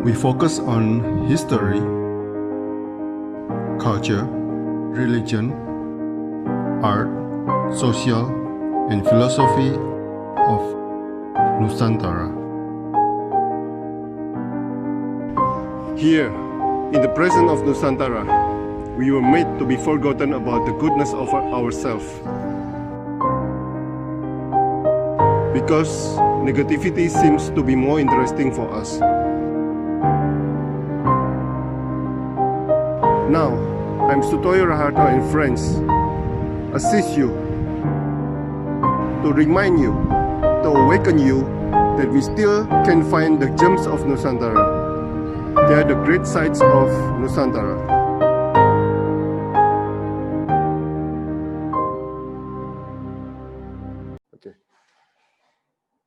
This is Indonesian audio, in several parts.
We focus on history, culture, religion, art, social, and philosophy of Nusantara. Here, in the presence of Nusantara, we were made to be forgotten about the goodness of ourselves. Because negativity seems to be more interesting for us. Now, I'm Sutoyo Raharto and friends assist you to remind you, to awaken you that we still can find the gems of Nusantara. They are the great sights of Nusantara. Oke.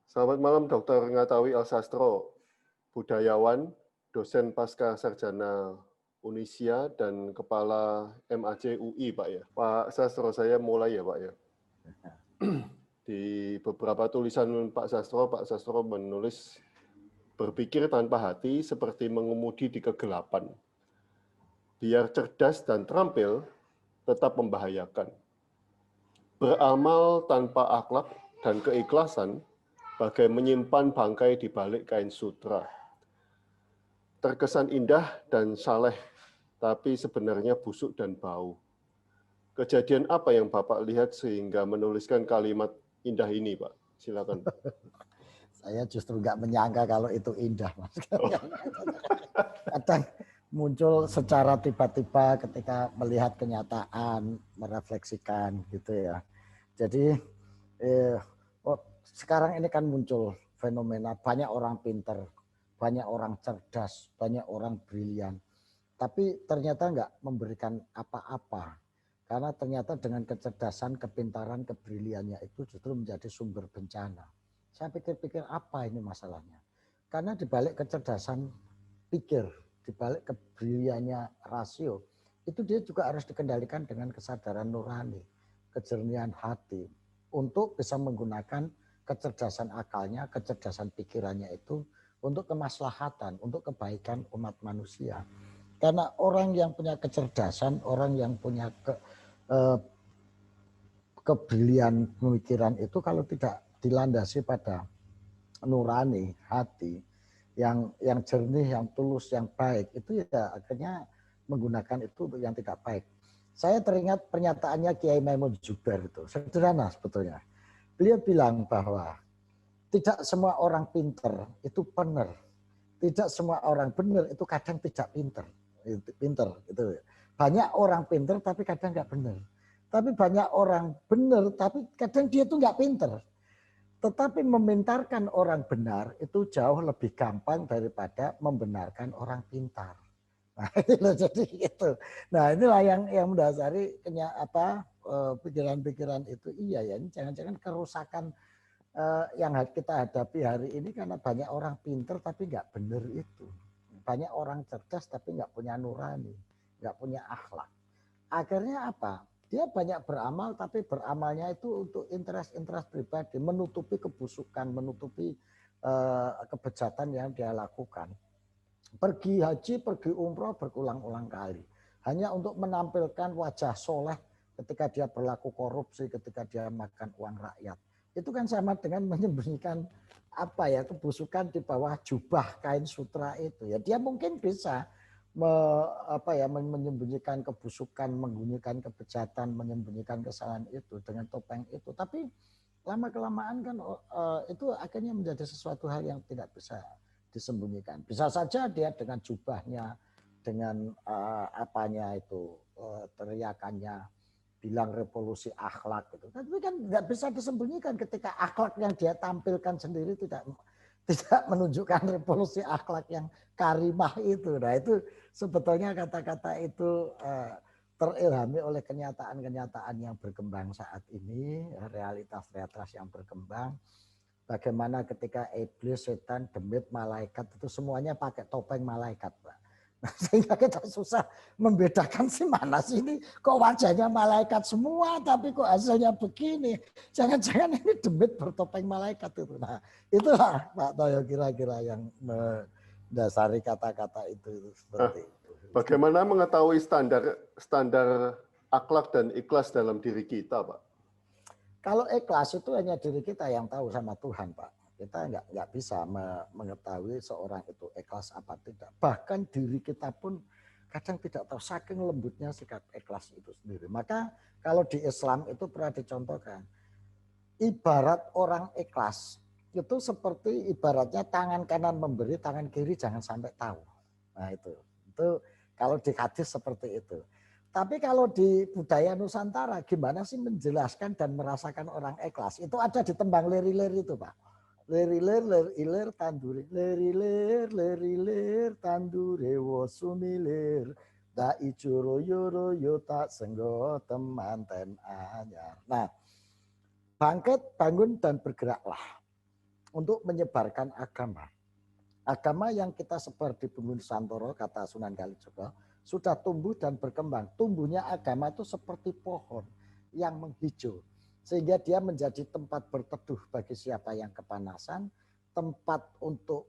Selamat malam Dr. Ngatawi Elsastro, budayawan, dosen pasca sarjana Unisia dan Kepala MAC UI, Pak ya. Pak Sastro, saya mulai ya Pak ya. Di beberapa tulisan Pak Sastro menulis berpikir tanpa hati seperti mengemudi di kegelapan. Biar cerdas dan terampil, tetap membahayakan. Beramal tanpa akhlak dan keikhlasan, bagai menyimpan bangkai di balik kain sutra. Terkesan indah dan saleh, tapi sebenarnya busuk dan bau. Kejadian apa yang Bapak lihat sehingga menuliskan kalimat indah ini, Pak? Silakan. Saya justru nggak menyangka kalau itu indah, Mas. Kadang muncul secara tiba-tiba ketika melihat kenyataan, merefleksikan gitu ya. Jadi sekarang ini kan muncul fenomena banyak orang pinter, banyak orang cerdas, banyak orang brilian. Tapi ternyata nggak memberikan apa-apa. Karena ternyata dengan kecerdasan, kepintaran, kebriliannya itu justru menjadi sumber bencana. Saya pikir-pikir apa ini masalahnya. Karena dibalik kecerdasan pikir, dibalik kebriliannya rasio, itu dia juga harus dikendalikan dengan kesadaran nurani, kejernihan hati, untuk bisa menggunakan kecerdasan akalnya, kecerdasan pikirannya itu untuk kemaslahatan, untuk kebaikan umat manusia. Karena orang yang punya kecerdasan, orang yang punya kebrilian pemikiran itu kalau tidak dilandasi pada nurani hati yang jernih, yang tulus, yang baik, itu ya akhirnya menggunakan itu untuk yang tidak baik. Saya teringat pernyataannya Kiai Maimun Zubair itu sederhana sebetulnya. Beliau bilang bahwa tidak semua orang pinter itu benar, tidak semua orang benar itu kadang tidak pinter. Pinter itu banyak orang pinter tapi kadang nggak benar, tapi banyak orang benar tapi kadang dia tuh nggak pinter. Tetapi memintarkan orang benar itu jauh lebih gampang daripada membenarkan orang pintar. Nah, jadi itu. Nah, inilah yang mendasari pikiran-pikiran itu. Iya ya, ini jangan-jangan kerusakan yang kita hadapi hari ini karena banyak orang pinter tapi nggak benar itu. Banyak orang cerdas tapi nggak punya nurani, nggak punya akhlak. Akhirnya apa? Dia banyak beramal tapi beramalnya itu untuk interest pribadi, menutupi kebusukan, menutupi kebejatan yang dia lakukan. Pergi haji, pergi umroh berulang-ulang kali. Hanya untuk menampilkan wajah soleh ketika dia berlaku korupsi, ketika dia makan uang rakyat. Itu kan sama dengan menyembunyikan kebusukan di bawah jubah kain sutra itu. Ya dia mungkin bisa menyembunyikan kebusukan, menyembunyikan kebejatan, menyembunyikan kesalahan itu dengan topeng itu. Tapi lama-kelamaan kan itu akhirnya menjadi sesuatu hal yang tidak bisa disembunyikan. Bisa saja dia dengan jubahnya, dengan teriakannya, bilang revolusi akhlak gitu. Tapi kan nggak bisa disembunyikan ketika akhlak yang dia tampilkan sendiri tidak menunjukkan revolusi akhlak yang karimah itu. Nah itu sebetulnya kata-kata itu terilhami oleh kenyataan-kenyataan yang berkembang saat ini, realitas-realitas yang berkembang. Bagaimana ketika iblis, setan, demit, malaikat itu semuanya pakai topeng malaikat, Pak. Nah, sehingga kita susah membedakan sih mana sih ini kok wajahnya malaikat semua tapi kok hasilnya begini. Jangan-jangan ini demit bertopeng malaikat itu. Nah itulah Pak Toyo kira-kira yang dasari kata-kata itu seperti itu. Bagaimana mengetahui standar akhlak dan ikhlas dalam diri kita, Pak? Kalau ikhlas itu hanya diri kita yang tahu sama Tuhan, Pak. Kita nggak bisa mengetahui seorang itu ikhlas apa tidak. Bahkan diri kita pun kadang tidak tahu, saking lembutnya sikap ikhlas itu sendiri. Maka kalau di Islam itu pernah dicontohkan, ibarat orang ikhlas itu seperti ibaratnya tangan kanan memberi, tangan kiri jangan sampai tahu. Nah itu kalau di hadis seperti itu. Tapi kalau di budaya Nusantara, gimana sih menjelaskan dan merasakan orang ikhlas? Itu ada di tembang lir-lir itu, Pak. Lir-lir, lir-ilir, tandure. Lir-ilir, tandure, wosumilir. Da icuro yoro tak senggo temanten anyar. Nah, bangkit, bangun, dan bergeraklah untuk menyebarkan agama. Agama yang kita sebar di bumi Nusantara, kata Sunan Kalijaga, sudah tumbuh dan berkembang. Tumbuhnya agama itu seperti pohon yang menghijau. Sehingga dia menjadi tempat berteduh bagi siapa yang kepanasan, tempat untuk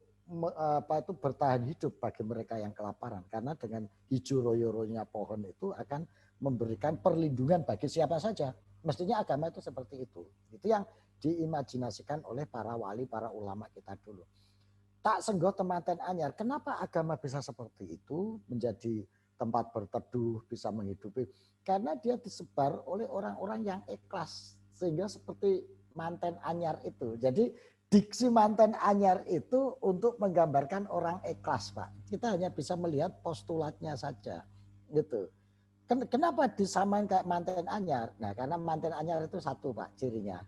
bertahan hidup bagi mereka yang kelaparan. Karena dengan hijau royo-royonya pohon itu akan memberikan perlindungan bagi siapa saja. Mestinya agama itu seperti itu. Itu yang diimajinasikan oleh para wali, para ulama kita dulu. Tak senggoh temanten anyar. Kenapa agama bisa seperti itu? Menjadi tempat berteduh, bisa menghidupi. Karena dia disebar oleh orang-orang yang ikhlas. Sehingga seperti manten anyar itu. Jadi diksi manten anyar itu untuk menggambarkan orang ikhlas, Pak. Kita hanya bisa melihat postulatnya saja. Gitu. Kenapa disamain kayak manten anyar? Nah, karena manten anyar itu satu, Pak, cirinya.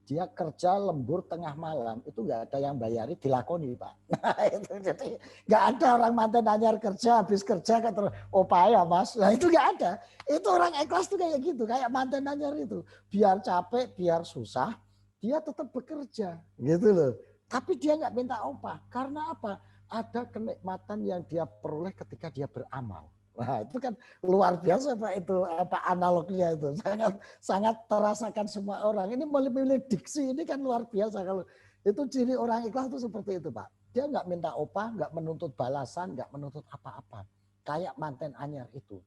Dia kerja lembur tengah malam, itu nggak ada yang bayari, dilakoni, Pak. Nah, itu jadi nggak ada orang manten anyar kerja, habis kerja kan terus, oh payah Mas. Nah itu nggak ada. Itu orang ikhlas tuh kayak gitu, kayak manten anyar itu. Biar capek, biar susah, dia tetap bekerja, gitu loh. Tapi dia nggak minta upah. Karena apa? Ada kenikmatan yang dia peroleh ketika dia beramal. Nah itu kan luar biasa Pak, itu apa analognya itu sangat terasakan semua orang. Ini memilih diksi ini kan luar biasa. Kalau itu ciri orang ikhlas itu seperti itu Pak. Dia nggak minta upah, nggak menuntut balasan, nggak menuntut apa-apa. Kayak manten anyar itu.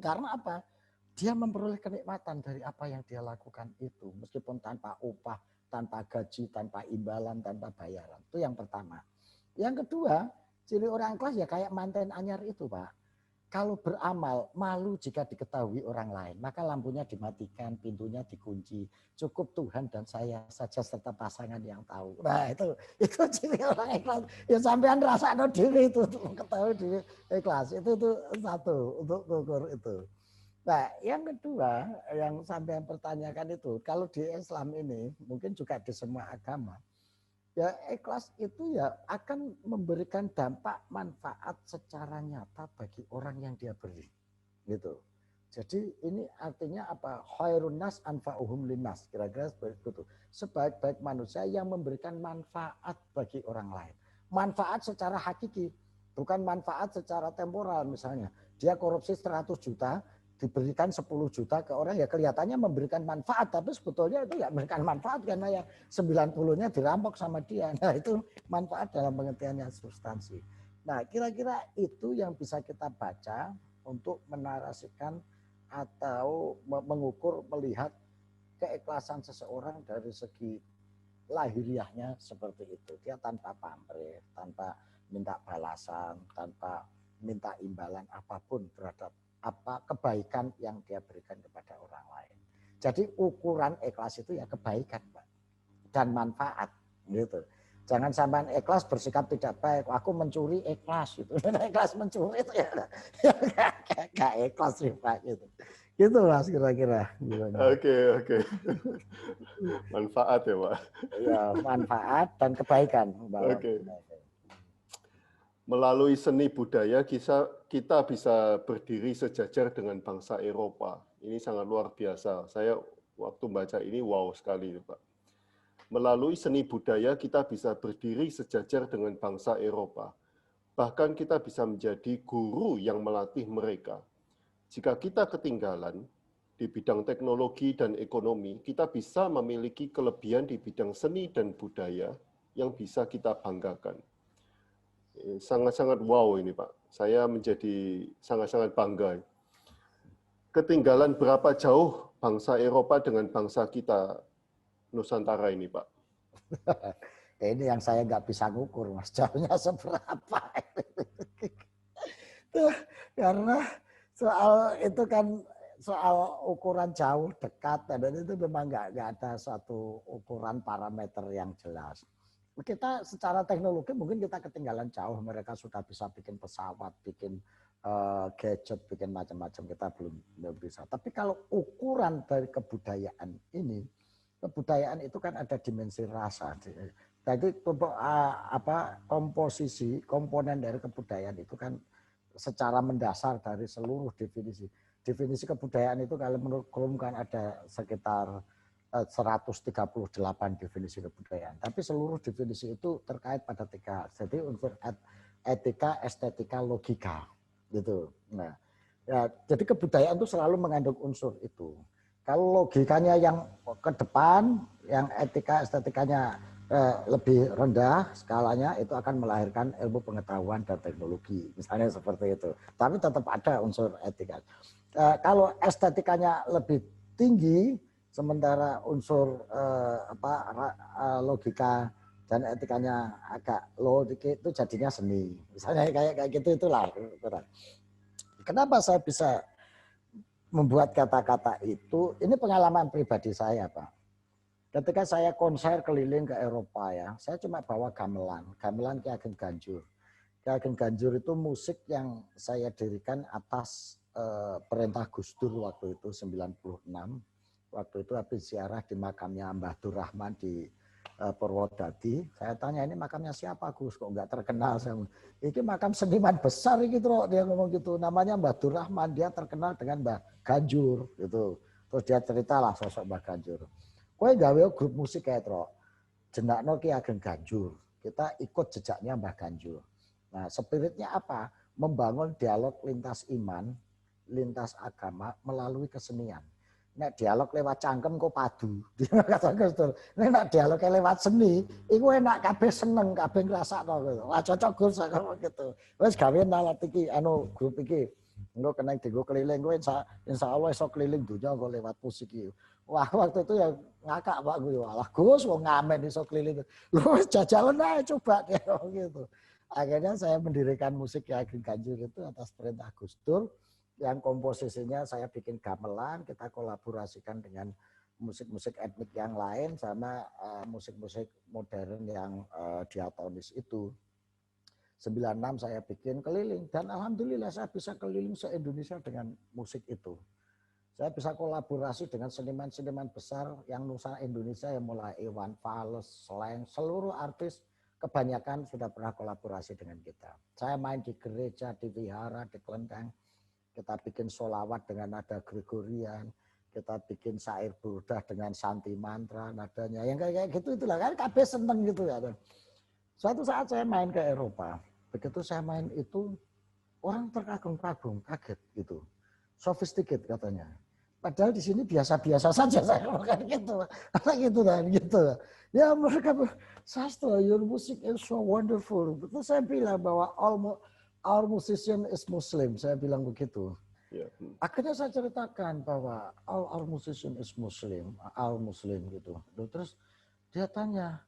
Karena apa? Dia memperoleh kenikmatan dari apa yang dia lakukan itu, meskipun tanpa upah, tanpa gaji, tanpa imbalan, tanpa bayaran. Itu yang pertama. Yang kedua, ciri orang ikhlas ya kayak manten anyar itu Pak. Kalau beramal, malu jika diketahui orang lain, maka lampunya dimatikan, pintunya dikunci. Cukup Tuhan dan saya saja serta pasangan yang tahu. Nah itu ciri orang ikhlas. Ya sampean rasakno diri itu untuk mengetahui diri ikhlas. Itu satu untuk ukur itu. Nah yang kedua yang sampean pertanyakan itu, kalau di Islam ini mungkin juga di semua agama, ya ikhlas itu ya akan memberikan dampak manfaat secara nyata bagi orang yang dia beri, gitu. Jadi ini artinya apa? Khairun nas anfa'uhum linnas, kira-kira seperti itu. Sebaik-baik manusia yang memberikan manfaat bagi orang lain. Manfaat secara hakiki, bukan manfaat secara temporal misalnya. Dia korupsi 100 juta, diberikan 10 juta ke orang, ya kelihatannya memberikan manfaat, tapi sebetulnya itu nggak memberikan manfaat karena yang 90-nya dirampok sama dia. Nah itu manfaat dalam pengertian yang substansi. Nah kira-kira itu yang bisa kita baca untuk menarasikan atau mengukur, melihat keikhlasan seseorang dari segi lahiriahnya seperti itu. Dia tanpa pamrih, tanpa minta balasan, tanpa minta imbalan apapun terhadap apa kebaikan yang dia berikan kepada orang lain. Jadi ukuran ikhlas itu ya kebaikan, Pak, dan manfaat, gitu. Jangan sampai ikhlas bersikap tidak baik. Aku mencuri ikhlas gitu. Ikhlas mencuri itu ya gak ikhlas sih Pak gitu. Gitu Mas kira-kira. Oke. Manfaat ya Pak. Ya manfaat dan kebaikan. Oke. Melalui seni budaya kita bisa berdiri sejajar dengan bangsa Eropa. Ini sangat luar biasa. Saya waktu baca ini wow sekali, Pak. Melalui seni budaya kita bisa berdiri sejajar dengan bangsa Eropa. Bahkan kita bisa menjadi guru yang melatih mereka. Jika kita ketinggalan di bidang teknologi dan ekonomi, kita bisa memiliki kelebihan di bidang seni dan budaya yang bisa kita banggakan. Sangat-sangat wow ini Pak. Saya menjadi sangat-sangat bangga. Ketinggalan berapa jauh bangsa Eropa dengan bangsa kita Nusantara ini Pak? Ini yang saya nggak bisa ngukur, Mas. Jauhnya seberapa? Karena soal itu kan soal ukuran jauh, dekat, dan itu memang nggak ada suatu ukuran parameter yang jelas. Kita secara teknologi mungkin kita ketinggalan jauh, mereka sudah bisa bikin pesawat, bikin gadget, bikin macam-macam, kita belum bisa. Tapi kalau ukuran dari kebudayaan ini, kebudayaan itu kan ada dimensi rasa. Jadi komposisi, komponen dari kebudayaan itu kan secara mendasar dari seluruh definisi. Definisi kebudayaan itu kalau menurut Bloom kan ada sekitar 138 definisi kebudayaan. Tapi seluruh definisi itu terkait pada 3. Jadi unsur etika, estetika, logika. Gitu. Nah, ya, jadi kebudayaan itu selalu mengandung unsur itu. Kalau logikanya yang ke depan, yang etika, estetikanya lebih rendah skalanya, itu akan melahirkan ilmu pengetahuan dan teknologi. Misalnya seperti itu. Tapi tetap ada unsur etika. Kalau estetikanya lebih tinggi, sementara unsur logika dan etikanya agak low dikit, itu jadinya seni. Misalnya kayak gitu itulah. Kenapa saya bisa membuat kata-kata itu? Ini pengalaman pribadi saya, Pak. Ketika saya konser keliling ke Eropa ya, saya cuma bawa gamelan Ki Ageng Ganjur. Ki Ageng Ganjur itu musik yang saya dirikan atas perintah Gus Dur waktu itu 96. Waktu itu habis ziarah di makamnya Mbah Durrahman di Purwodadi. Saya tanya, ini makamnya siapa Gus? Kok nggak terkenal? Ini makam seniman besar gitu, dia ngomong gitu. Namanya Mbah Durrahman, dia terkenal dengan Mbah Ganjur gitu. Terus dia ceritalah sosok Mbah Ganjur. Kowe gawe grup musik kayak tro, jenakno Ki Ageng Ganjur. Kita ikut jejaknya Mbah Ganjur. Nah, spiritnya apa? Membangun dialog lintas iman, lintas agama melalui kesenian. Nek dialog lewat cangkem kok padu. Nek dialog lewat seni, iku enak kabeh seneng, kabeh ngrasakno gitu. Wah cocok Gus gitu. Wis gawe nalat iki grup iki. Engko kena dienggo keliling kowe insyaallah iso keliling dunya kok lewat musik iki. Wah waktu itu ya ngakak Pak gue, walah Gus wong ngamen iso keliling. Lu wis jajalan aja coba gitu. Akhirnya saya mendirikan musik Ki Ageng Ganjur itu atas perintah Gus Dur. Yang komposisinya saya bikin gamelan, kita kolaborasikan dengan musik-musik etnik yang lain sama musik-musik modern yang diatonis itu. 96 saya bikin keliling dan alhamdulillah saya bisa keliling se-Indonesia dengan musik itu. Saya bisa kolaborasi dengan seniman-seniman besar yang Nusa Indonesia yang mulai Iwan Fals, Slang, seluruh artis kebanyakan sudah pernah kolaborasi dengan kita. Saya main di gereja, di wihara, di kelenteng. Kita bikin sholawat dengan nada Gregorian, kita bikin syair burdah dengan santi mantra nadanya, yang kayak gitu itulah kan kabeh seneng gitu ya. Suatu saat saya main ke Eropa, begitu saya main itu orang terkagum-kagum, kaget gitu, sophisticated katanya. Padahal di sini biasa-biasa saja saya ngomong gitu, gitu kan gitu. Ya mereka sastra, your music is so wonderful. Terus saya bilang bahwa our musician is Muslim, saya bilang begitu. Yeah. Akhirnya saya ceritakan bahwa our musician is Muslim, our Muslim gitu. Terus dia tanya,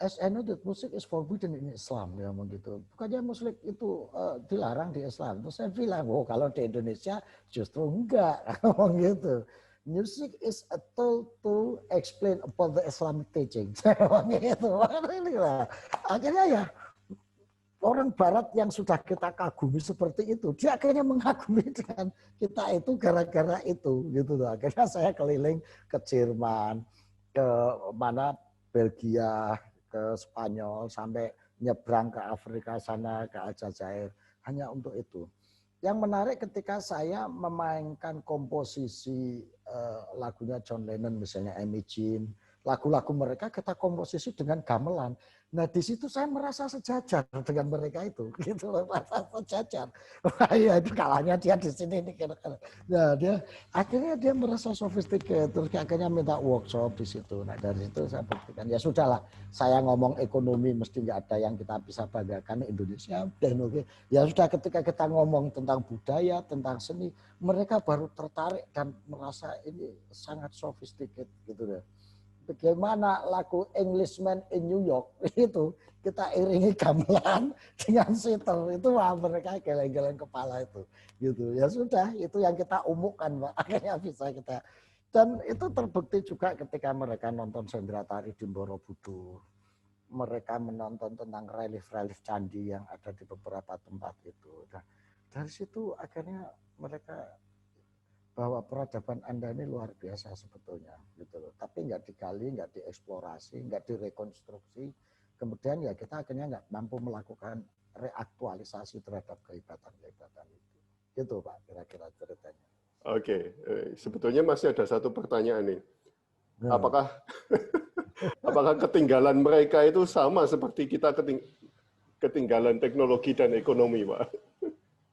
as I know that music is forbidden in Islam, dia ngomong gitu. Bukannya musik itu dilarang di Islam. Terus saya bilang, oh kalau di Indonesia justru enggak, ngomong gitu. Music is a tool to explain about the Islamic teaching. Saya ngomong gitu. Akhirnya ya, orang Barat yang sudah kita kagumi seperti itu, dia akhirnya mengagumi dengan kita itu gara-gara itu, gitu loh. Akhirnya saya keliling ke Jerman, ke mana Belgia, ke Spanyol, sampai nyebrang ke Afrika sana, ke Aljazair, hanya untuk itu. Yang menarik ketika saya memainkan komposisi lagunya John Lennon, misalnya Imagine, lagu-lagu mereka kita komposisi dengan gamelan. Nah di situ saya merasa sejajar dengan mereka itu, gitu loh, merasa sejajar. Wah iya itu kalahnya dia di sini ini kira-kira. Nah akhirnya dia merasa sophisticated, terus akhirnya minta workshop di situ. Nah dari situ saya buktikan ya sudahlah, saya ngomong ekonomi mesti nggak ada yang kita bisa banggakan Indonesia dan oke. Ya sudah ketika kita ngomong tentang budaya, tentang seni, mereka baru tertarik dan merasa ini sangat sophisticated gitu deh. Bagaimana lagu Englishman in New York itu kita iringi gamelan dengan sitar itu wah mereka geleng-geleng kepala itu gitu ya sudah itu yang kita umumkan Pak. Akhirnya bisa kita dan itu terbukti juga ketika mereka nonton Sendra Tari di Borobudur, mereka menonton tentang relief-relief candi yang ada di beberapa tempat itu. Nah, dari situ akhirnya mereka bahwa peradaban Anda ini luar biasa sebetulnya gitu loh. Tapi nggak digali, nggak dieksplorasi, nggak direkonstruksi. Kemudian ya kita akhirnya nggak mampu melakukan reaktualisasi terhadap kehebatan-kehebatan itu. Gitu Pak, kira-kira ceritanya. Oke, sebetulnya masih ada satu pertanyaan nih. Apakah apakah ketinggalan mereka itu sama seperti kita ketinggalan teknologi dan ekonomi, Pak?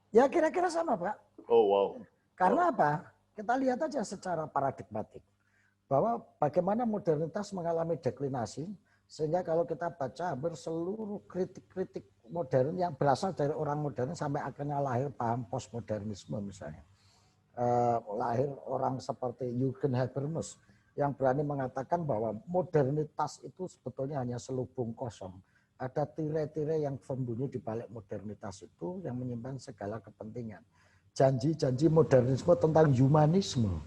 Ya kira-kira sama Pak. Oh wow. Karena apa? Kita lihat aja secara paradigmatik bahwa bagaimana modernitas mengalami deklinasi sehingga kalau kita baca hampir seluruh kritik-kritik modern yang berasal dari orang modern sampai akhirnya lahir paham postmodernisme misalnya. Lahir orang seperti Jürgen Habermas yang berani mengatakan bahwa modernitas itu sebetulnya hanya selubung kosong. Ada tirai-tirai yang sembunyi di balik modernitas itu yang menyimpan segala kepentingan. Janji-janji modernisme tentang humanisme,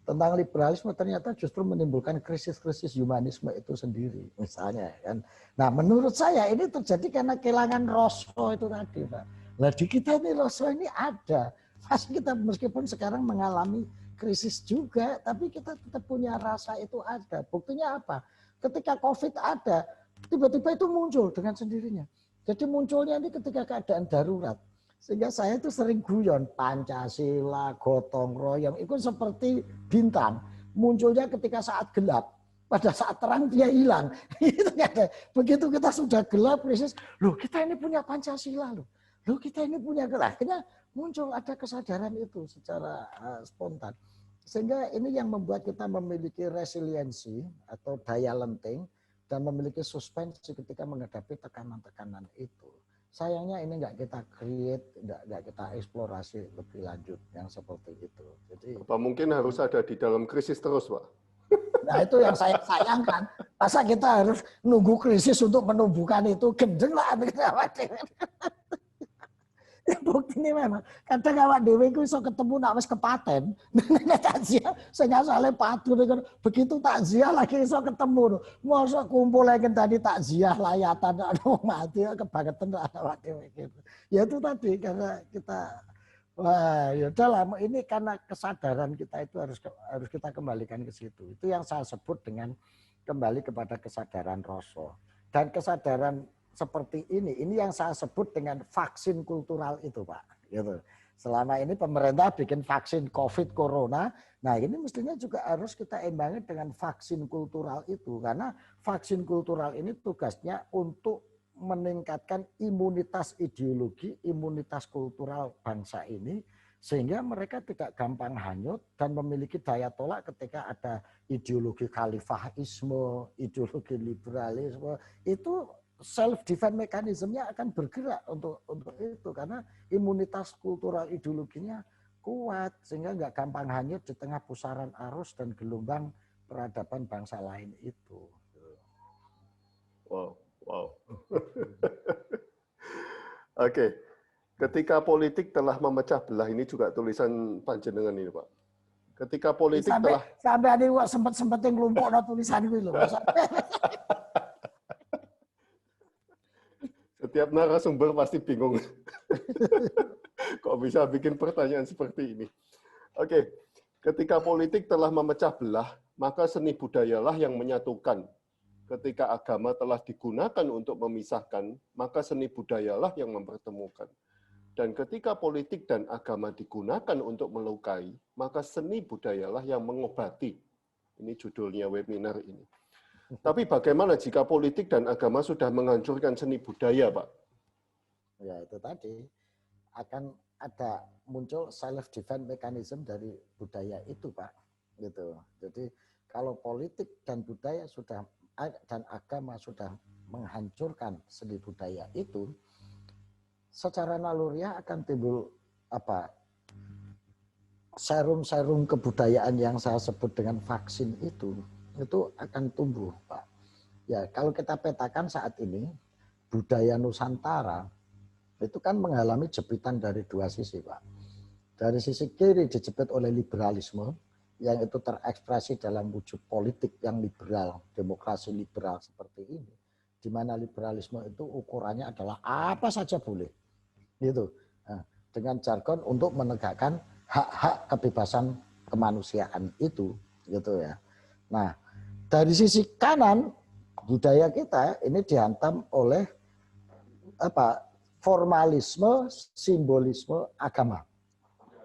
tentang liberalisme ternyata justru menimbulkan krisis-krisis humanisme itu sendiri, misalnya kan. Nah, menurut saya ini terjadi karena kehilangan rasa itu tadi, Pak. Nah, di kita ini rasa ini ada. Pas kita meskipun sekarang mengalami krisis juga, tapi kita tetap punya rasa itu ada. Buktinya apa? Ketika COVID ada, tiba-tiba itu muncul dengan sendirinya. Jadi munculnya ini ketika keadaan darurat. Sehingga saya itu sering guyon Pancasila, gotong royong itu seperti bintang munculnya ketika saat gelap, pada saat terang dia hilang. Begitu kita sudah gelap krisis, loh kita ini punya Pancasila loh kita ini punya gelap. Akhirnya muncul ada kesadaran itu secara spontan. Sehingga ini yang membuat kita memiliki resiliensi atau daya lenting dan memiliki suspensi ketika menghadapi tekanan-tekanan itu. Sayangnya ini nggak kita create, nggak kita eksplorasi lebih lanjut yang seperti itu. Jadi apa mungkin harus ada di dalam krisis terus, Pak? Nah itu yang saya sayangkan. Masa kita harus nunggu krisis untuk menumbuhkan itu gendeng lah. Ya bukti ini memang kadang awak dhewe iku iso ketemu nak wis kepaten nek takziah sing asale padu begitu takziah lagi iso ketemu mosok kumpul lagi tadi takziah layatan aduh mati kebangetan awak dhewe gitu. Ya itu tadi karena kita wah ya udahlah ini karena kesadaran kita itu harus kita kembalikan ke situ. Itu yang saya sebut dengan kembali kepada kesadaran rasa dan kesadaran seperti ini yang saya sebut dengan vaksin kultural itu Pak. Gitu. Selama ini pemerintah bikin vaksin COVID Corona, nah ini mestinya juga harus kita imbangi dengan vaksin kultural itu. Karena vaksin kultural ini tugasnya untuk meningkatkan imunitas ideologi, imunitas kultural bangsa ini, sehingga mereka tidak gampang hanyut dan memiliki daya tolak ketika ada ideologi khalifahisme, ideologi liberalisme, itu self defense mekanismenya akan bergerak untuk itu karena imunitas kultural ideologinya kuat sehingga nggak gampang hanyut di tengah pusaran arus dan gelombang peradaban bangsa lain itu. Wow. Oke. Ketika politik telah memecah belah, ini juga tulisan panjenengan ini, Pak. Ketika politik sampai ada sempat yang ngelumpuk tulisan itu loh. Setiap narasumber pasti bingung. Kok bisa bikin pertanyaan seperti ini? Oke, ketika politik telah memecah belah, maka seni budayalah yang menyatukan. Ketika agama telah digunakan untuk memisahkan, maka seni budayalah yang mempertemukan. Dan ketika politik dan agama digunakan untuk melukai, maka seni budayalah yang mengobati. Ini judulnya webinar ini. Tapi bagaimana jika politik dan agama sudah menghancurkan seni budaya, Pak? Ya itu tadi akan ada muncul self defense mechanism dari budaya itu, Pak. Gitu. Jadi kalau politik dan budaya sudah dan agama sudah menghancurkan seni budaya itu, secara naluriah akan timbul apa? Serum-serum kebudayaan yang saya sebut dengan vaksin itu akan tumbuh, Pak. Ya, kalau kita petakan saat ini budaya Nusantara itu kan mengalami jepitan dari dua sisi, Pak. Dari sisi kiri dijepit oleh liberalisme yang itu terekspresi dalam wujud politik yang liberal, demokrasi liberal seperti ini, di mana liberalisme itu ukurannya adalah apa saja boleh, gitu. Nah, dengan jargon untuk menegakkan hak-hak kebebasan kemanusiaan itu, gitu ya. Nah, dari sisi kanan budaya kita ini dihantam oleh apa? Formalisme, simbolisme agama.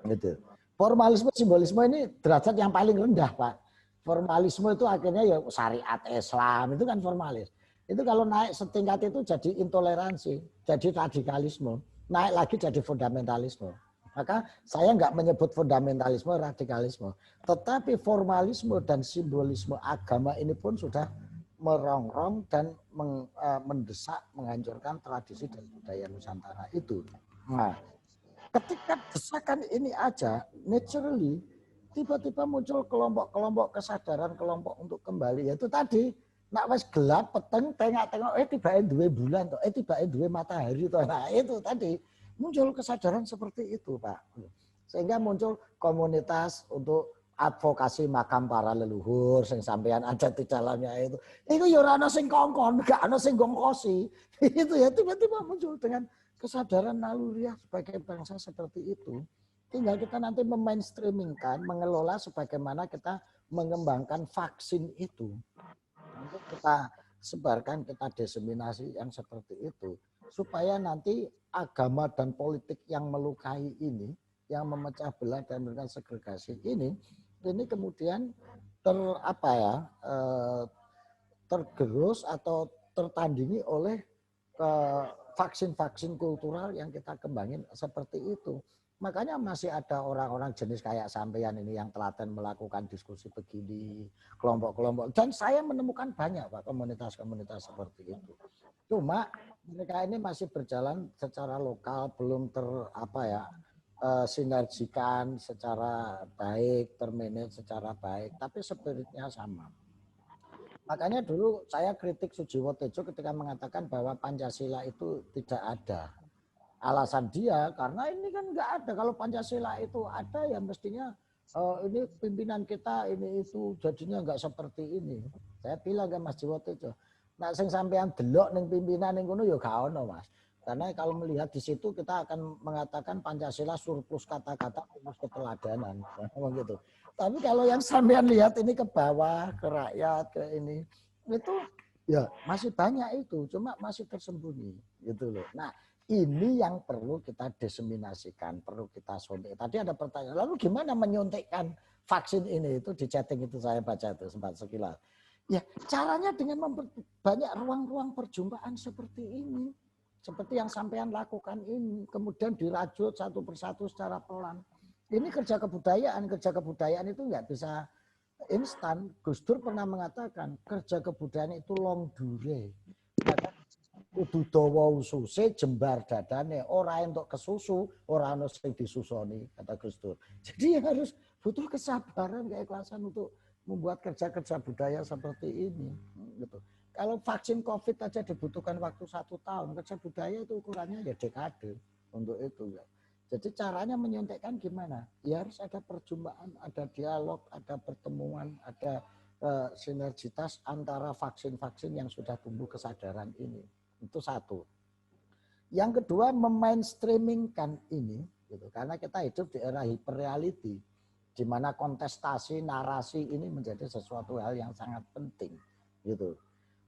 Gitu. Formalisme, simbolisme ini derajat yang paling rendah, Pak. Formalisme itu akhirnya ya syariat Islam, itu kan formalis. Itu kalau naik setingkat itu jadi intoleransi, jadi radikalisme, naik lagi jadi fundamentalisme. Maka saya nggak menyebut fundamentalisme, radikalisme. Tetapi formalisme dan simbolisme agama ini pun sudah merongrong dan mendesak, menghancurkan tradisi dan budaya Nusantara itu. Nah, ketika desakan ini aja, naturally, tiba-tiba muncul kelompok-kelompok kesadaran kelompok untuk kembali. Yaitu tadi, nak wes gelap, peteng, tengok-tengok, tibain dua bulan, tibain dua matahari. Nah itu tadi, muncul kesadaran seperti itu, Pak. Sehingga muncul komunitas untuk advokasi makam para leluhur, sing sampean ada di dalamnya itu. Itu ya ora ana sing kongkon, gak ana sing gongkosi. Itu ya tiba-tiba muncul dengan kesadaran naluriah sebagai bangsa seperti itu. Tinggal kita nanti memainstreamingkan, mengelola sebagaimana kita mengembangkan vaksin itu. Untuk kita sebarkan, kita diseminasi yang seperti itu. Supaya nanti agama dan politik yang melukai ini, yang memecah belah dan memberikan segregasi ini kemudian tergerus atau tertandingi oleh vaksin-vaksin kultural yang kita kembangin seperti itu. Makanya masih ada orang-orang jenis kayak sampean ini yang telaten melakukan diskusi begini, kelompok-kelompok. Dan saya menemukan banyak, Pak, komunitas-komunitas seperti itu. Cuma mereka ini masih berjalan secara lokal, belum sinergikan secara baik, termanage secara baik, tapi spiritnya sama. Makanya dulu saya kritik Sujiwo Tejo ketika mengatakan bahwa Pancasila itu tidak ada. Alasan dia karena ini kan nggak ada. Kalau Pancasila itu ada ya mestinya ini pimpinan kita ini itu jadinya nggak seperti ini. Saya bilang ke Mas Jiwo Tejo, nah sing sampean delok ning pimpinan ning kono ya gak ono, Mas. Karena kalau melihat di situ kita akan mengatakan Pancasila surplus kata-kata, surplus keteladanan, gitu. Tapi kalau yang sampean lihat ini ke bawah, ke rakyat, ke ini, itu ya masih banyak itu, cuma masih tersembunyi, gitu loh. Nah, ini yang perlu kita diseminasikan, perlu kita suntik. Tadi ada pertanyaan, lalu gimana menyuntikkan vaksin ini? Itu di chatting itu saya baca itu sempat sekilas. Ya, caranya dengan memperbanyak ruang-ruang perjumpaan seperti ini. Seperti yang sampean lakukan ini, kemudian dirajut satu persatu secara pelan. Ini kerja kebudayaan itu nggak bisa instan. Gus Dur pernah mengatakan kerja kebudayaan itu long dure. Kudu dawa ususe jembar dadane, ora entuk kesusu, ora ono sing disusoni, kata Gus Dur. Jadi harus butuh kesabaran, keikhlasan untuk membuat kerja-kerja budaya seperti ini, gitu. Kalau vaksin COVID aja dibutuhkan waktu 1 tahun, kerja budaya itu ukurannya ya dekade untuk itu. Ya. Jadi caranya menyuntikkan gimana? Ya harus ada perjumpaan, ada dialog, ada pertemuan, ada sinergitas antara vaksin-vaksin yang sudah tumbuh kesadaran ini. Itu satu. Yang kedua, memainstreamingkan ini, gitu. Karena kita hidup di era hyperreality, di mana kontestasi, narasi ini menjadi sesuatu hal yang sangat penting, gitu.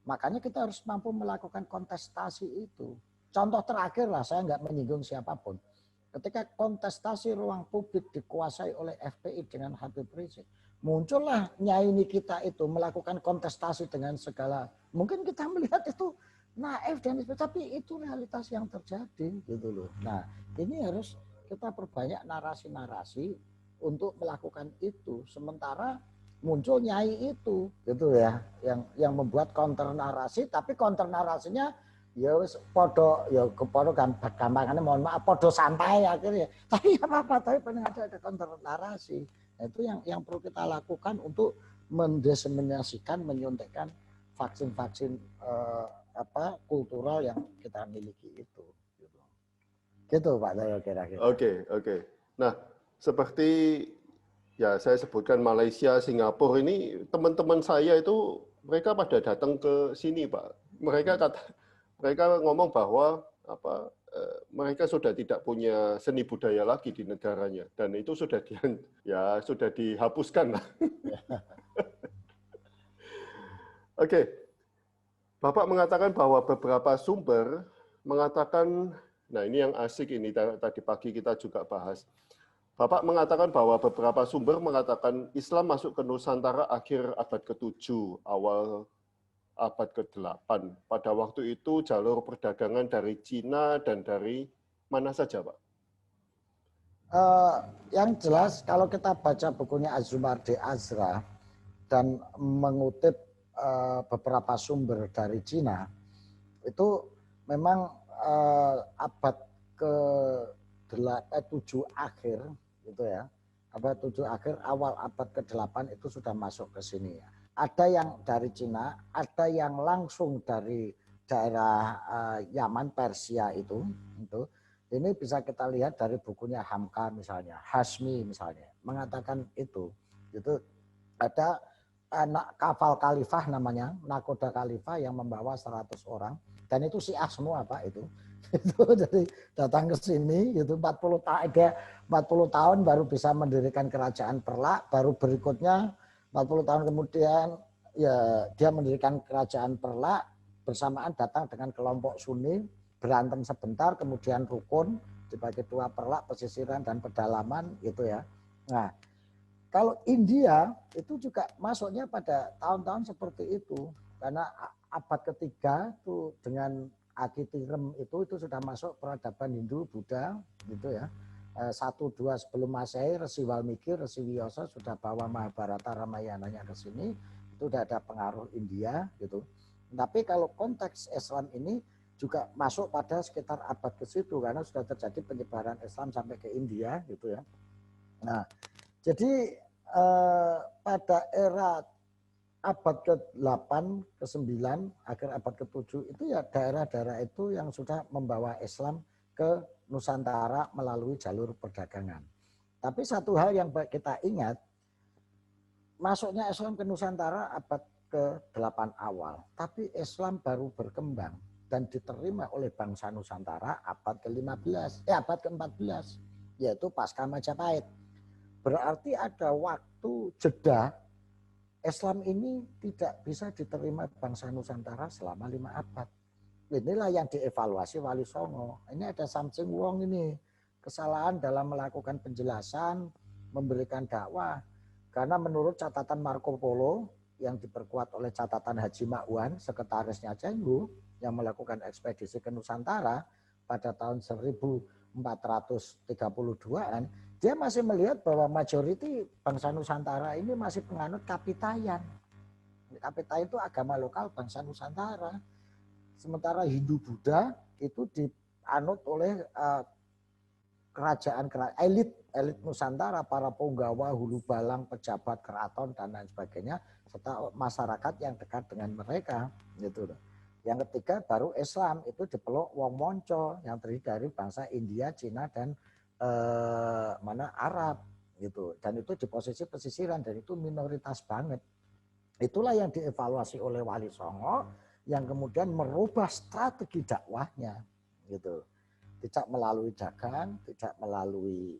Makanya kita harus mampu melakukan kontestasi itu. Contoh terakhir lah, saya nggak menyinggung siapapun. Ketika kontestasi ruang publik dikuasai oleh FPI dengan Habib Rizik, muncullah nyaini kita itu melakukan kontestasi dengan segala, mungkin kita melihat itu naif dan tapi itu realitas yang terjadi gitu loh. Nah, ini harus kita perbanyak narasi-narasi untuk melakukan itu. Sementara muncul nyai itu gitu ya, yang membuat counter narasi, tapi counter narasinya ya wis podo ya kepodo gampangannya mohon maaf podo santai akhirnya. Tapi apa-apa, tapi paling ada counter narasi. Nah, itu yang perlu kita lakukan untuk mendiseminasikan, menyuntikkan vaksin-vaksin kultural yang kita miliki itu. Gitu Pak saya kira-kira. Oke. Nah, seperti ya saya sebutkan Malaysia, Singapura ini teman-teman saya itu mereka pada datang ke sini Pak. Mereka ngomong bahwa mereka sudah tidak punya seni budaya lagi di negaranya dan itu sudah dihapuskan lah. Oke. Bapak mengatakan bahwa beberapa sumber mengatakan, nah ini yang asik ini tadi pagi kita juga bahas. Bapak mengatakan bahwa beberapa sumber mengatakan Islam masuk ke Nusantara akhir abad ke-7, awal abad ke-8. Pada waktu itu jalur perdagangan dari Cina dan dari mana saja, Pak? Yang jelas kalau kita baca bukunya Az-Zumardi Azra dan mengutip beberapa sumber dari Cina, itu memang abad ke-7 akhir gitu ya. Abad 7 akhir, awal abad ke-8 itu sudah masuk ke sini ya. Ada yang dari Cina, ada yang langsung dari daerah Yaman, Persia itu. Ini bisa kita lihat dari bukunya Hamka misalnya, Hasmi misalnya, mengatakan itu. Itu ada anak kapal khalifah namanya, nakoda khalifah yang membawa 100 orang. Dan itu Syiah semua Pak itu. Jadi datang ke sini gitu 40 tahun baru bisa mendirikan kerajaan Perlak, baru berikutnya 40 tahun kemudian ya dia mendirikan kerajaan Perlak, bersamaan datang dengan kelompok Sunni, berantem sebentar kemudian rukun dibagi dua, Perlak, pesisiran dan pedalaman gitu ya. Nah, kalau India itu juga masuknya pada tahun-tahun seperti itu karena abad ketiga itu dengan Akitirem itu sudah masuk peradaban Hindu Buddha gitu ya. 1-2 sebelum Masehi Resi Walmiki, Resi Wiyasa sudah bawa Mahabharata Ramayananya ke sini, itu sudah ada pengaruh India gitu. Tapi kalau konteks Islam ini juga masuk pada sekitar abad ke situ karena sudah terjadi penyebaran Islam sampai ke India gitu ya. Nah, jadi pada era abad ke-8, ke-9, akhir abad ke-7 itu ya daerah-daerah itu yang sudah membawa Islam ke Nusantara melalui jalur perdagangan. Tapi satu hal yang kita ingat, masuknya Islam ke Nusantara abad ke-8 awal. Tapi Islam baru berkembang dan diterima oleh bangsa Nusantara abad ke-15, abad ke-14, yaitu pasca Majapahit. Berarti ada waktu jeda Islam ini tidak bisa diterima bangsa Nusantara selama 5 abad. Inilah yang dievaluasi Wali Songo. Ini ada something wrong ini. Kesalahan dalam melakukan penjelasan, memberikan dakwah. Karena menurut catatan Marco Polo yang diperkuat oleh catatan Haji Makwan, sekretarisnya Cenggu, yang melakukan ekspedisi ke Nusantara pada tahun 1432-an, dia masih melihat bahwa majoriti bangsa Nusantara ini masih penganut Kapitayan. Kapitayan itu agama lokal bangsa Nusantara. Sementara Hindu Buddha itu dianut oleh kerajaan elit Nusantara, para punggawa, hulu balang, pejabat keraton dan lain sebagainya, serta masyarakat yang dekat dengan mereka. Gitu. Yang ketiga baru Islam, itu dipeluk wong monco yang terdiri dari bangsa India, Cina dan Arab gitu. Dan itu di posisi pesisiran dan itu minoritas banget. Itulah yang dievaluasi oleh Wali Songo yang kemudian merubah strategi dakwahnya gitu. Tidak melalui dagang, tidak melalui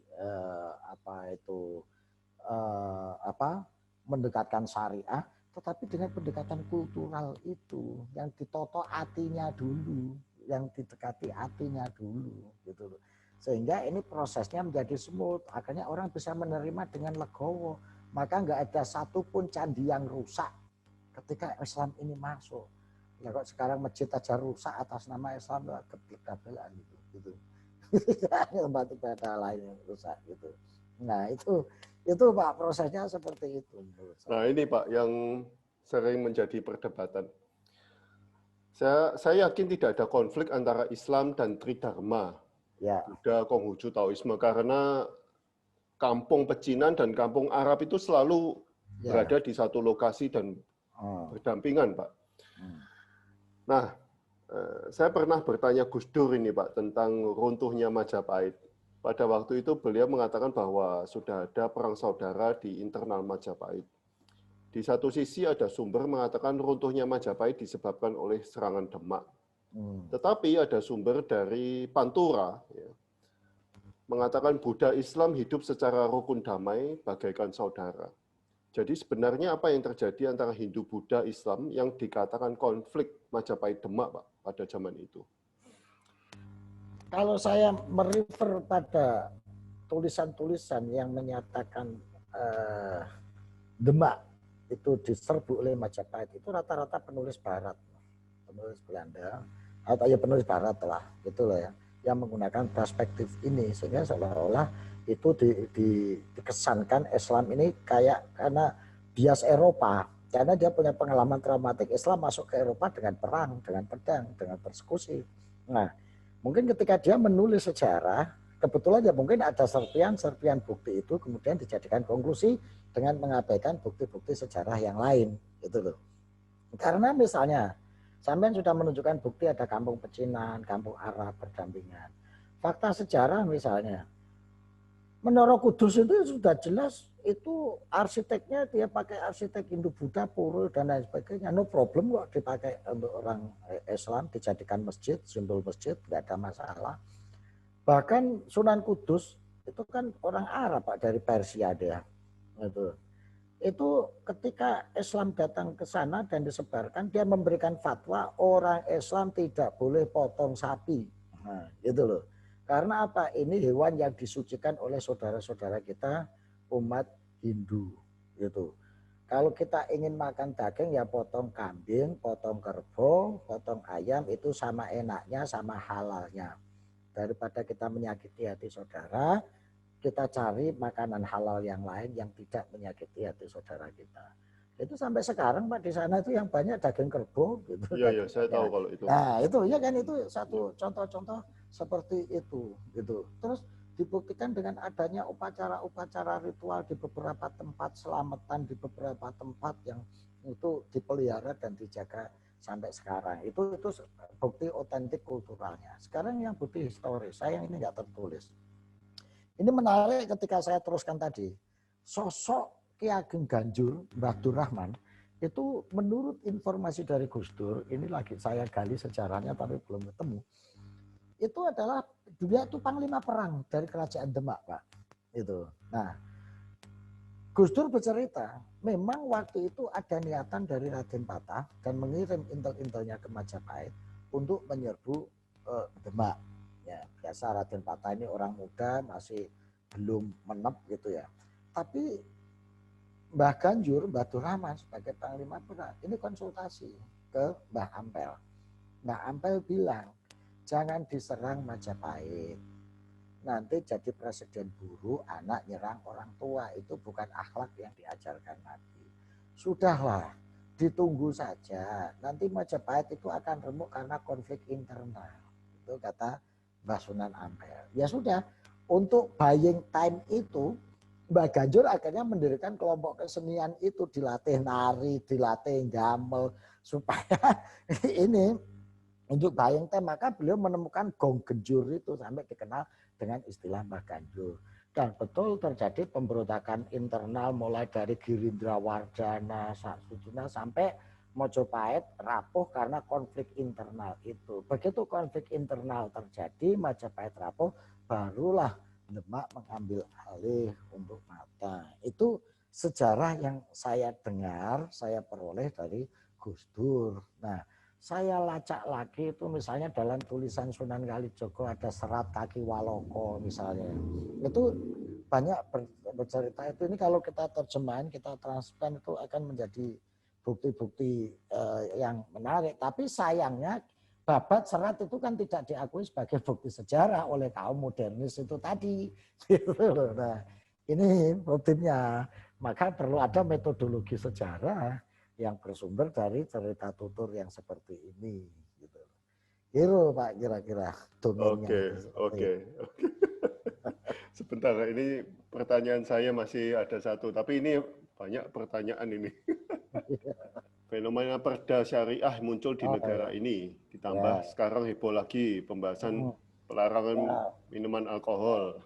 mendekatkan syariah, tetapi dengan pendekatan kultural itu yang ditoto hatinya dulu, yang didekati hatinya dulu gitu loh. Sehingga ini prosesnya menjadi smooth, akhirnya orang bisa menerima dengan legowo. maka nggak ada satupun candi yang rusak ketika Islam ini masuk. Ya kok sekarang masjid aja rusak atas nama Islam, geblek-geblekan gitu. Tempat ibadah lain yang rusak gitu. Nah itu Pak, prosesnya seperti itu. Nah ini Pak yang sering menjadi perdebatan. Saya yakin tidak ada konflik antara Islam dan Tridharma, Ya. Buddha, Konghucu, Taoisme, karena kampung pecinan dan kampung Arab itu selalu berada di satu lokasi dan berdampingan, Pak. Nah, saya pernah bertanya Gus Dur ini, Pak, tentang runtuhnya Majapahit. Pada waktu itu beliau mengatakan bahwa sudah ada perang saudara di internal Majapahit. Di satu sisi ada sumber mengatakan runtuhnya Majapahit disebabkan oleh serangan Demak. Tetapi ada sumber dari Pantura, ya, mengatakan Buddha Islam hidup secara rukun damai bagaikan saudara. Jadi sebenarnya apa yang terjadi antara Hindu, Buddha, Islam yang dikatakan konflik Majapahit Demak, Pak, pada zaman itu? Kalau saya merefer pada tulisan-tulisan yang menyatakan Demak itu diserbu oleh Majapahit, itu rata-rata penulis Barat, penulis Belanda atau ya penulis Barat lah, gitu loh ya, yang menggunakan perspektif ini sehingga seolah-olah itu dikesankan Islam ini kayak karena bias Eropa, karena dia punya pengalaman traumatik Islam masuk ke Eropa dengan perang, dengan pedang, dengan persekusi. Nah, mungkin ketika dia menulis sejarah, kebetulan ya mungkin ada serpian bukti itu kemudian dijadikan konklusi dengan mengabaikan bukti-bukti sejarah yang lain, gitu loh. Karena misalnya sampean sudah menunjukkan bukti ada kampung pecinan, kampung Arab berdampingan. Fakta sejarah misalnya, Menara Kudus itu sudah jelas itu arsiteknya dia pakai arsitek Hindu-Buddha, Pura dan lain sebagainya. No problem kok dipakai untuk orang Islam, dijadikan masjid, simbol masjid, nggak ada masalah. Bahkan Sunan Kudus itu kan orang Arab Pak, dari Persia dia. Itu ketika Islam datang ke sana dan disebarkan, dia memberikan fatwa orang Islam tidak boleh potong sapi. Nah, gitu loh. Karena apa? Ini hewan yang disucikan oleh saudara-saudara kita umat Hindu, gitu. Kalau kita ingin makan daging ya potong kambing, potong kerbau, potong ayam, itu sama enaknya, sama halalnya. Daripada kita menyakiti hati saudara, kita cari makanan halal yang lain yang tidak menyakiti hati saudara kita. Itu sampai sekarang Pak di sana itu yang banyak daging kerbau gitu. Iya, saya tahu kalau itu. Nah, itu ya kan itu satu contoh-contoh seperti itu gitu. Terus dibuktikan dengan adanya upacara-upacara ritual di beberapa tempat, selamatan di beberapa tempat yang itu dipelihara dan dijaga sampai sekarang. Itu bukti otentik kulturalnya. Sekarang yang bukti historis, saya ini nggak tertulis. Ini menarik ketika saya teruskan tadi. Sosok Ki Ageng Ganjur, Mbah Durrahman, itu menurut informasi dari Gus Dur, ini lagi saya gali sejarahnya tapi belum ketemu. Itu adalah dia itu panglima perang dari kerajaan Demak, Pak. Itu. Nah, Gus Dur bercerita, memang waktu itu ada niatan dari Raden Patah dan mengirim intel-intelnya ke Majapahit untuk menyerbu Demak. Ya, biasa Raden Patah ini orang muda masih belum menep gitu ya. Tapi Mbah Ganjur, Mbah Durrahman sebagai panglima perang ini konsultasi ke Mbah Ampel. Mbah Ampel bilang, jangan diserang Majapahit. Nanti jadi presiden buruk, anak nyerang orang tua, itu bukan akhlak yang diajarkan Nabi. Sudahlah, ditunggu saja. Nanti Majapahit itu akan remuk karena konflik internal. Itu kata Mbah Sunan Ampel. Ya sudah, untuk buying time itu Mbah Ganjur akhirnya mendirikan kelompok kesenian itu, dilatih nari, dilatih gamel supaya ini untuk buying time. Maka beliau menemukan gong genjur itu sampai dikenal dengan istilah Mbah Ganjur. Dan betul terjadi pemberontakan internal mulai dari Girindrawardana, Sudina sampai Mojopahit rapuh karena konflik internal itu. Begitu konflik internal terjadi, Majapahit rapuh, barulah Demak mengambil alih untuk mata. Itu sejarah yang saya dengar, saya peroleh dari Gus Dur. Nah, saya lacak lagi itu misalnya dalam tulisan Sunan Kalijogo ada Serat Kaki Waloko misalnya. Itu banyak bercerita itu. Ini kalau kita terjemahin, kita transkripsikan itu akan menjadi bukti-bukti yang menarik. Tapi sayangnya babat serat itu kan tidak diakui sebagai bukti sejarah oleh kaum modernis itu tadi. Nah, ini problemnya. Maka perlu ada metodologi sejarah yang bersumber dari cerita tutur yang seperti ini. Gitu. Itu Pak kira-kira domainnya. Oke. Sebentar, ini pertanyaan saya masih ada satu, tapi ini banyak pertanyaan ini. Fenomena perda syariah muncul di negara ini, ditambah sekarang heboh lagi pembahasan pelarangan minuman alkohol.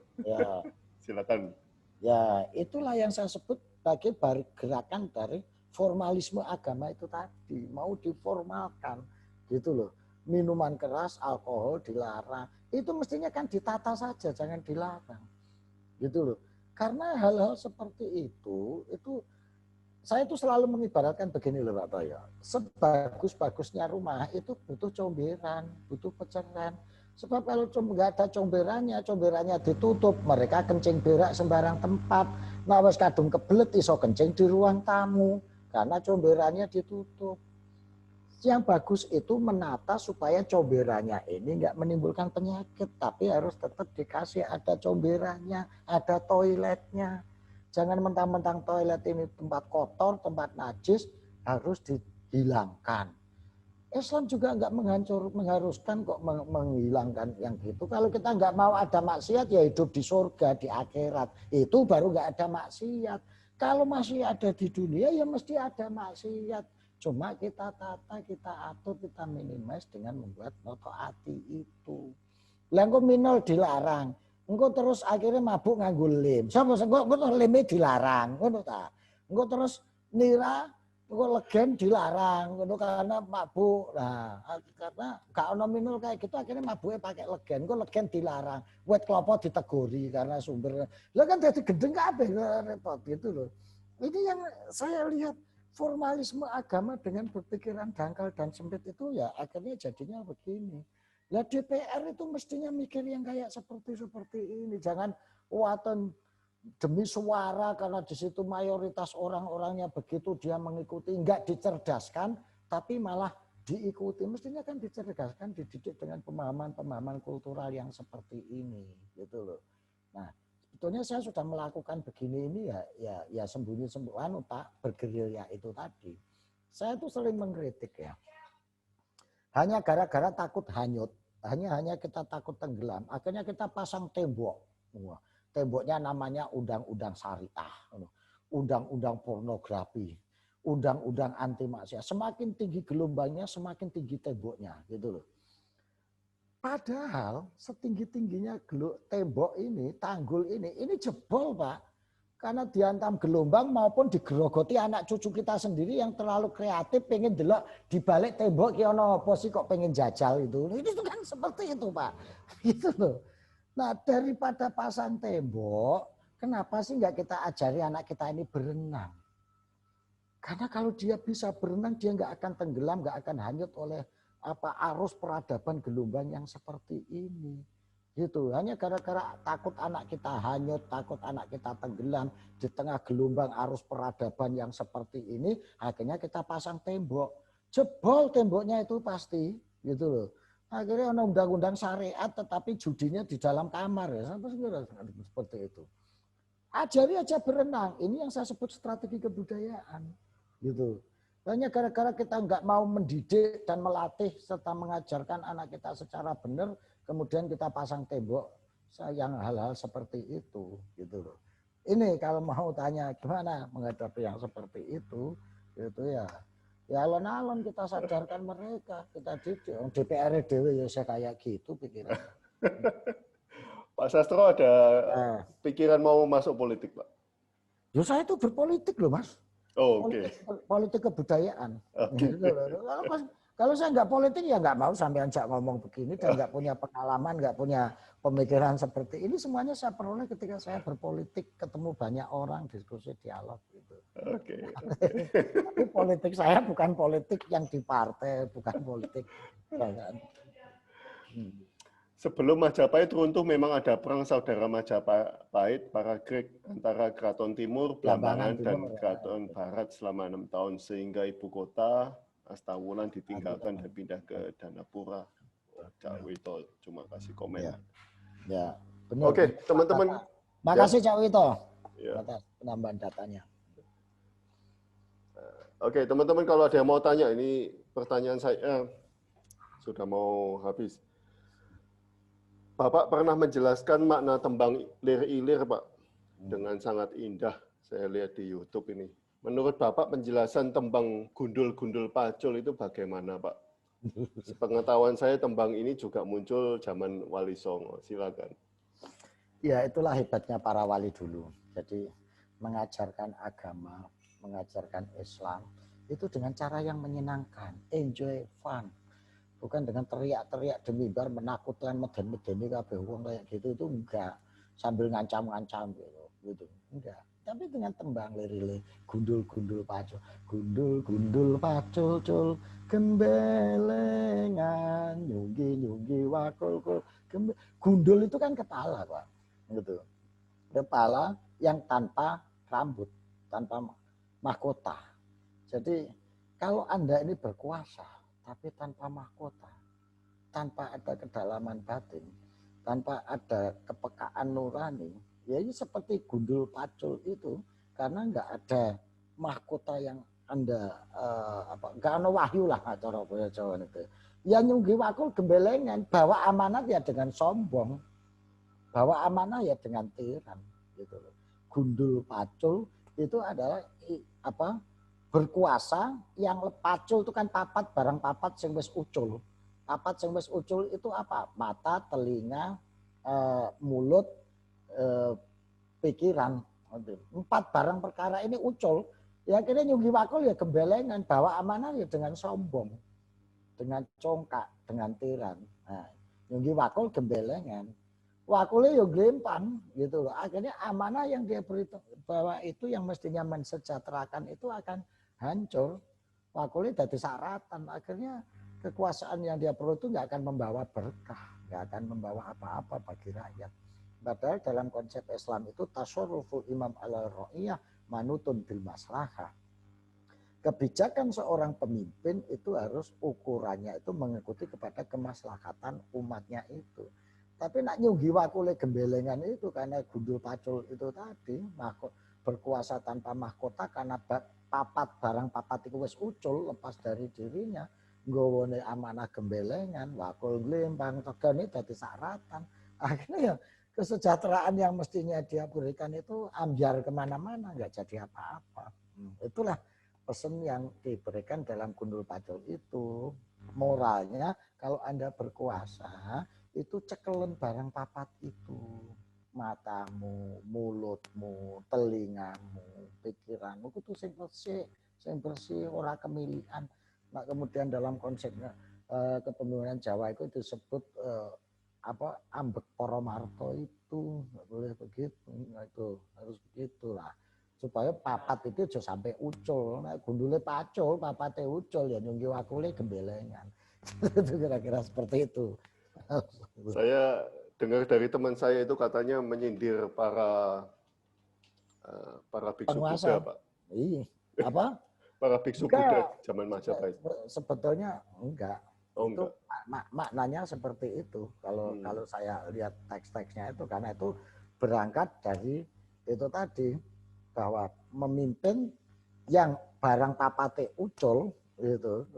Silakan. Ya, itulah yang saya sebut sebagai gerakan dari formalisme agama itu tadi, mau diformalkan gitu loh. Minuman keras, alkohol dilarang. Itu mestinya kan ditata saja, jangan dilarang. Gitu loh. Karena hal-hal seperti itu saya itu selalu mengibaratkan begini loh Pak Toyo. Sebagus-bagusnya rumah itu butuh comberan, butuh peceran. Sebab kalau nggak ada comberannya ditutup, mereka kencing berak sembarang tempat. Nah wis kadung kebelet iso kencing di ruang tamu karena comberannya ditutup. Yang bagus itu menata supaya comberannya ini nggak menimbulkan penyakit, tapi harus tetap dikasih ada comberannya, ada toiletnya. Jangan mentang-mentang toilet ini tempat kotor, tempat najis, harus dihilangkan. Islam juga nggak mengharuskan kok menghilangkan yang gitu. Kalau kita nggak mau ada maksiat, ya hidup di surga, di akhirat. Itu baru nggak ada maksiat. Kalau masih ada di dunia, ya mesti ada maksiat. Cuma kita tata, kita atur, kita minimize dengan membuat noto ati itu. Lah engko minol dilarang. Engko terus akhirnya mabuk nganggo lem. Sapa engko leme dilarang, ngono ta. Engko terus nira, engko legen dilarang, ngono karena mabuk. Nah, karena gak ono minol kayak gitu akhirnya mabuknya pakai legen. Engko legen dilarang. Wet klopo ditegori karena sumber. Lah kan dadi gendeng kabeh repot gitu loh. Ini yang saya lihat formalisme agama dengan berpikiran dangkal dan sempit itu ya akhirnya jadinya begini. Lah DPR itu mestinya mikir yang kayak seperti ini. Jangan waton demi suara karena di situ mayoritas orang-orangnya begitu dia mengikuti, enggak dicerdaskan tapi malah diikuti. Mestinya kan dicerdaskan, dididik dengan pemahaman-pemahaman kultural yang seperti ini gitu loh. Nah, sebetulnya saya sudah melakukan begini ini ya sembunyi-sembunyi Pak, bergerilya itu tadi. Saya tuh sering mengkritik ya. Hanya gara-gara takut hanyut, hanya kita takut tenggelam, akhirnya kita pasang tembok. Temboknya namanya undang-undang syariah, undang-undang pornografi, undang-undang anti maksiat. Semakin tinggi gelombangnya, semakin tinggi temboknya, gitu loh. Padahal setinggi-tingginya tembok ini, tanggul ini jebol Pak. Karena dihantam gelombang maupun digerogoti anak cucu kita sendiri yang terlalu kreatif pengen delok di balik tembok ki ono apa sih kok pengen jajal itu. Itu kan seperti itu Pak. Gitu loh. Nah daripada pasang tembok, kenapa sih nggak kita ajari anak kita ini berenang? Karena kalau dia bisa berenang dia nggak akan tenggelam, nggak akan hanyut oleh arus peradaban gelombang yang seperti ini. Gitu. Hanya gara-gara takut anak kita hanyut, takut anak kita tenggelam di tengah gelombang arus peradaban yang seperti ini, akhirnya kita pasang tembok. Jebol temboknya itu pasti, gitu loh. Akhirnya ada undang-undang syariat tetapi judinya di dalam kamar ya, seperti itu. Ajari aja berenang. Ini yang saya sebut strategi kebudayaan, gitu. Hanya gara-gara kita nggak mau mendidik dan melatih serta mengajarkan anak kita secara benar, kemudian kita pasang tembok yang hal-hal seperti itu, gitu loh. Ini kalau mau tanya gimana menghadapi yang seperti itu ya alon-alon kita sadarkan mereka, kita didik. DPR dewe ya saya kayak gitu pikiran. Pak Sastro ada pikiran mau masuk politik, Pak? Ya saya itu berpolitik loh Mas. Oh, oke. Politik kebudayaan. Okay. Kalau saya nggak politik ya nggak mau sampai ajak ngomong begini dan nggak punya pengalaman, nggak punya pemikiran seperti ini. Semuanya saya peroleh ketika saya berpolitik, ketemu banyak orang, diskusi, dialog gitu. Oke. Tapi politik saya bukan politik yang di partai, bukan politik. Sebelum Majapahit runtuh memang ada perang saudara Majapahit, para Grek antara Keraton Timur, Blambangan, dan Keraton Barat selama 6 tahun sehingga ibu kota Astawulan ditinggalkan dan pindah ke Danapura. Cak Wito cuma kasih komen. Ya, benar. Oke, teman-teman. Makasih Cak Wito ya, atas penambahan datanya. Oke, teman-teman kalau ada yang mau tanya, ini pertanyaan saya sudah mau habis. Bapak pernah menjelaskan makna tembang lir-ilir, Pak, dengan sangat indah. Saya lihat di YouTube ini. Menurut Bapak, penjelasan tembang gundul-gundul pacul itu bagaimana, Pak? Sepengetahuan saya, tembang ini juga muncul zaman Wali Songo. Silakan. Ya, itulah hebatnya para wali dulu. Jadi, mengajarkan agama, mengajarkan Islam, itu dengan cara yang menyenangkan, enjoy, fun. Bukan dengan teriak-teriak demi bar menakutkan meden-medeni kabeh wong kayak gitu, itu enggak, sambil ngancam-ngancam gitu enggak, tapi dengan tembang lirik gundul-gundul pacul, gundul-gundul pacul cul gembelengan nyunggi wakul kul gundul itu kan kepala, Pak, gitu, kepala yang tanpa rambut, tanpa mahkota. Jadi kalau Anda ini berkuasa tapi tanpa mahkota, tanpa ada kedalaman batin, tanpa ada kepekaan nurani, ya ini seperti gundul pacul itu, karena nggak ada mahkota yang Anda nggak ada wahyu lah cara bahasa Jawa itu. Ya nyunggi wakul gembelengan, bawa amanat ya dengan sombong, bawa amanah ya dengan tiran, gitu loh. Gundul pacul itu adalah berkuasa yang pacul itu kan papat, barang papat sing wis ucul. Papat sing wis ucul itu apa? Mata, telinga, mulut, pikiran. 4 barang perkara ini ucul. Ya akhirnya nyunggi wakul ya gembelengan, bawa amanah ya dengan sombong, dengan congkak, dengan tiran. Nah, nyunggi wakul gembelengan. Wakulnya ya gelempang gitu loh. Akhirnya amanah yang dia beri bahwa itu yang mestinya mensejahterakan itu akan hancur. Wakulnya jadi saratan. Akhirnya kekuasaan yang dia perlu itu nggak akan membawa berkah, nggak akan membawa apa-apa bagi rakyat. Padahal dalam konsep Islam itu tasarruful imam ala ra'iyah manutun bil maslahah. Kebijakan seorang pemimpin itu harus ukurannya itu mengikuti kepada kemaslahatan umatnya itu. Tapi nak nyunggi wakule gembelengan itu karena gundul pacul itu tadi, berkuasa tanpa mahkota karena papat barang papat itu wis ucul lepas dari dirinya, nggone amanah gembelengan, wakul glempang tegane dadi saratan. Akhirnya ya kesejahteraan yang mestinya dia berikan itu ambyar kemana-mana, nggak jadi apa-apa. Itulah pesan yang diberikan dalam gundul pacul itu. Moralnya kalau Anda berkuasa itu cekelen barang papat itu, matamu, mulutmu, telingamu, pikiranmu itu sing bersih, ora kemilian. Nah, kemudian dalam konsepnya kepemimpinan Jawa itu disebut ambek poromarto itu nggak boleh begitu, nah, itu harus begitulah supaya papat itu aja sampai ucul. Nah, gundule pacul, papate ucul ya nyunggi wakule gembelengan. Itu kira-kira seperti itu. Saya dengar dari teman saya itu katanya menyindir para biksu penguasa. Buddha, Pak. Iya. Apa? Para biksu Buddha zaman Majapahit. Sebetulnya enggak. Oh, itu enggak. maknanya seperti itu. Kalau saya lihat teks-teksnya itu, karena itu berangkat dari itu tadi bahwa memimpin yang barang papate ucul itu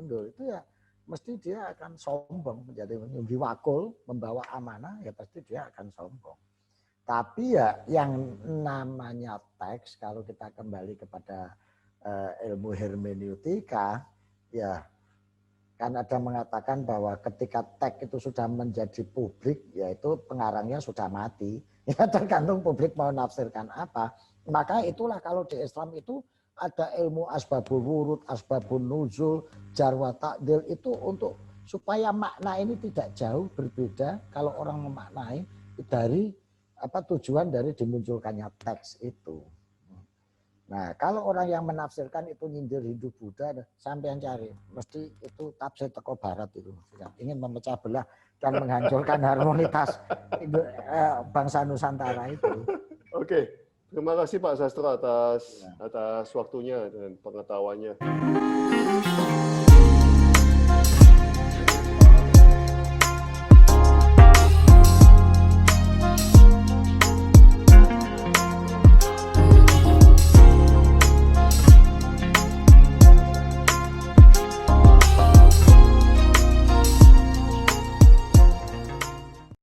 ya mesti dia akan sombong, menjadi nyunggi wakul, membawa amanah, ya pasti dia akan sombong. Tapi ya yang namanya teks, kalau kita kembali kepada ilmu hermeneutika, ya kan ada mengatakan bahwa ketika teks itu sudah menjadi publik, yaitu pengarangnya sudah mati. Ya tergantung publik mau nafsirkan apa. Maka itulah kalau di Islam itu ada ilmu asbabul wurud, asbabun nuzul, jar wa ta'dil itu untuk supaya makna ini tidak jauh berbeda kalau orang memaknai dari tujuan dari dimunculkannya teks itu. Nah, kalau orang yang menafsirkan itu nyindir Hindu Buddha, sampai yang cari, mesti itu tafsir teko barat itu. Ingin memecah belah dan menghancurkan harmonitas bangsa Nusantara itu. Oke, terima kasih Pak Sastro atas waktunya dan pengetahuannya.